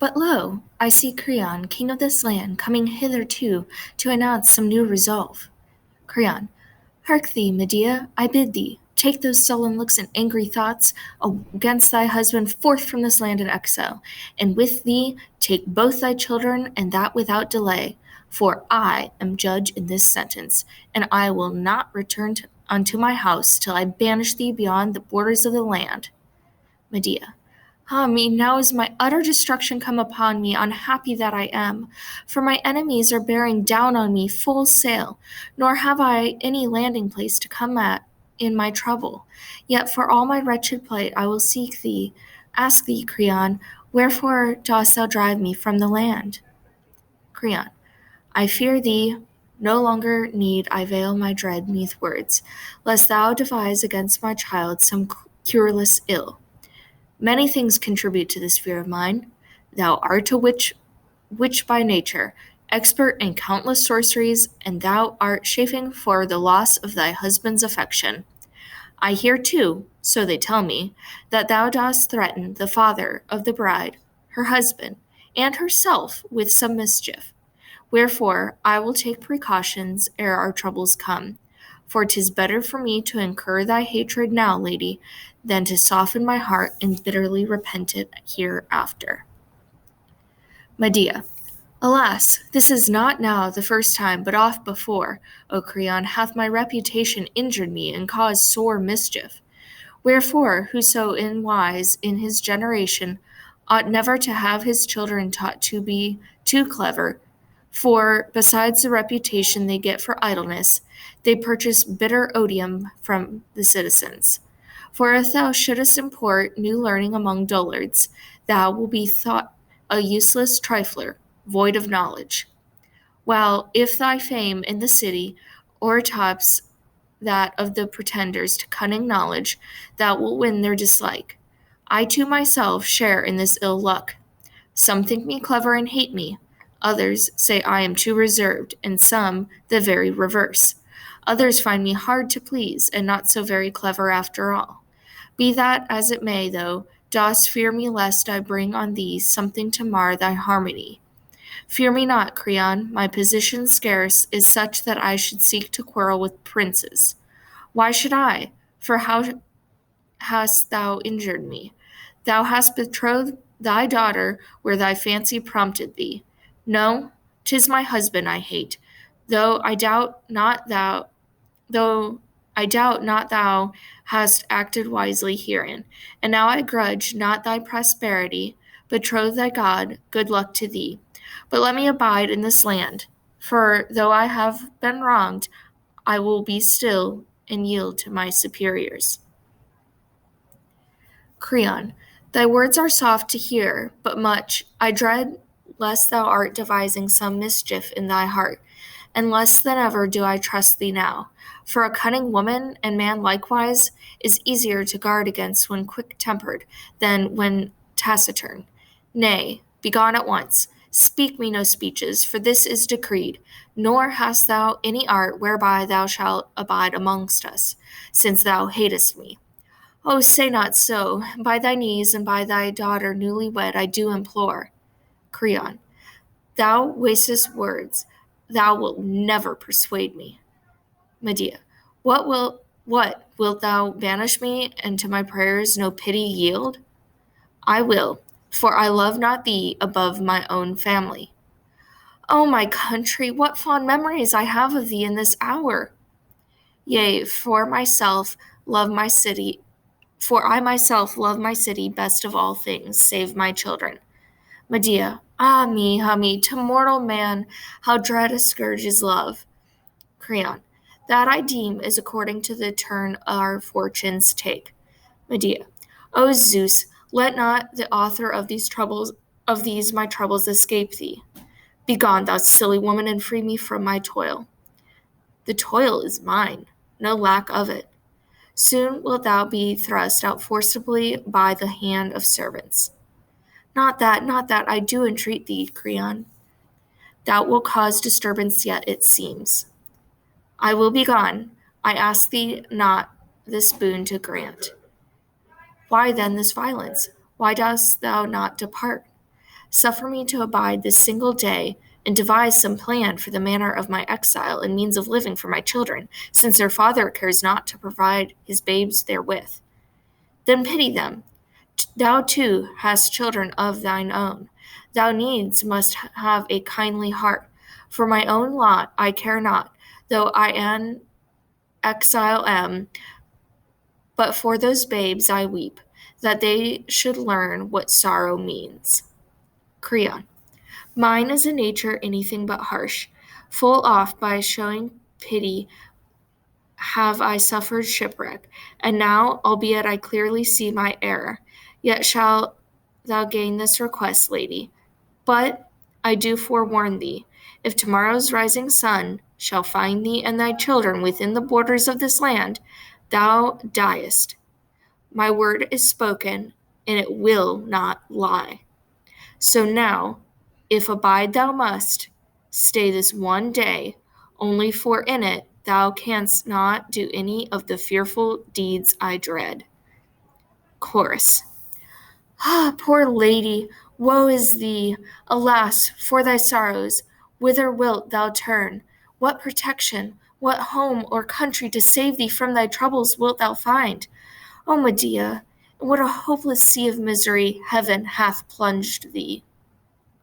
But lo, I see Creon, king of this land, coming hitherto to announce some new resolve. Creon, hark thee, Medea, I bid thee, take those sullen looks and angry thoughts against thy husband forth from this land in exile, and with thee take both thy children, and that without delay. For I am judge in this sentence, and I will not return unto my house till I banish thee beyond the borders of the land. Medea. Ah me, now is my utter destruction come upon me, unhappy that I am. For my enemies are bearing down on me full sail, nor have I any landing place to come at in my trouble. Yet for all my wretched plight I will ask thee, Creon, wherefore dost thou drive me from the land? Creon. I fear thee, no longer need I veil my dread neath words, lest thou devise against my child some cureless ill. Many things contribute to this fear of mine. Thou art a witch by nature, expert in countless sorceries, and thou art chafing for the loss of thy husband's affection. I hear too, so they tell me, that thou dost threaten the father of the bride, her husband, and herself with some mischief. Wherefore I will take precautions ere our troubles come. For 'tis better for me to incur thy hatred now, lady, than to soften my heart and bitterly repent it hereafter. Medea. Alas, this is not now the first time, but oft before, O Creon, hath my reputation injured me and caused sore mischief. Wherefore, whoso in wise in his generation ought never to have his children taught to be too clever, for besides the reputation they get for idleness, they purchase bitter odium from the citizens. For if thou shouldest import new learning among dullards, thou wilt be thought a useless trifler, void of knowledge. While if thy fame in the city o'ertops that of the pretenders to cunning knowledge, thou wilt win their dislike. I too myself share in this ill luck. Some think me clever and hate me. Others say I am too reserved, and some the very reverse. Others find me hard to please, and not so very clever after all. Be that as it may, though, dost fear me lest I bring on thee something to mar thy harmony. Fear me not, Creon, my position scarce is such that I should seek to quarrel with princes. Why should I? For how hast thou injured me? Thou hast betrothed thy daughter where thy fancy prompted thee. No, 'tis my husband I hate, though I doubt not thou hast acted wisely herein. And now I grudge not thy prosperity, betroth thy God, good luck to thee. But let me abide in this land, for though I have been wronged, I will be still and yield to my superiors. Creon, thy words are soft to hear, but much I dread lest thou art devising some mischief in thy heart, and less than ever do I trust thee now. For a cunning woman, and man likewise, is easier to guard against when quick-tempered than when taciturn. Nay, begone at once. Speak me no speeches, for this is decreed, nor hast thou any art whereby thou shalt abide amongst us, since thou hatest me. Oh, say not so. By thy knees and by thy daughter newly wed I do implore. Creon, thou wastest words. Thou wilt never persuade me. Medea, what wilt thou banish me, and to my prayers no pity yield? I will, for I love not thee above my own family. O my country, what fond memories I have of thee in this hour! Yea, for I myself love my city best of all things, save my children. Medea, ah me, to mortal man, how dread a scourge is love. Creon, that I deem is according to the turn our fortunes take. Medea, O Zeus, let not the author of these my troubles escape thee. Begone, thou silly woman, and free me from my toil. The toil is mine, no lack of it. Soon wilt thou be thrust out forcibly by the hand of servants. Not that, I do entreat thee, Creon. Thou wilt cause disturbance yet, it seems. I will be gone. I ask thee not this boon to grant. Why then this violence? Why dost thou not depart? Suffer me to abide this single day, and devise some plan for the manner of my exile and means of living for my children, since their father cares not to provide his babes therewith. Then pity them. Thou too hast children of thine own. Thou needs must have a kindly heart. For my own lot I care not, though I an exile am, but for those babes I weep, that they should learn what sorrow means. Creon. Mine is a nature anything but harsh. Full oft by showing pity have I suffered shipwreck, and now, albeit I clearly see my error, yet shalt thou gain this request, lady. But I do forewarn thee, if tomorrow's rising sun shall find thee and thy children within the borders of this land, thou diest. My word is spoken, and it will not lie. So now, if abide thou must, stay this one day, only for in it thou canst not do any of the fearful deeds I dread. Chorus. Ah, poor lady, woe is thee! Alas, for thy sorrows! Whither wilt thou turn? What protection, what home or country to save thee from thy troubles wilt thou find? O Medea, in what a hopeless sea of misery heaven hath plunged thee!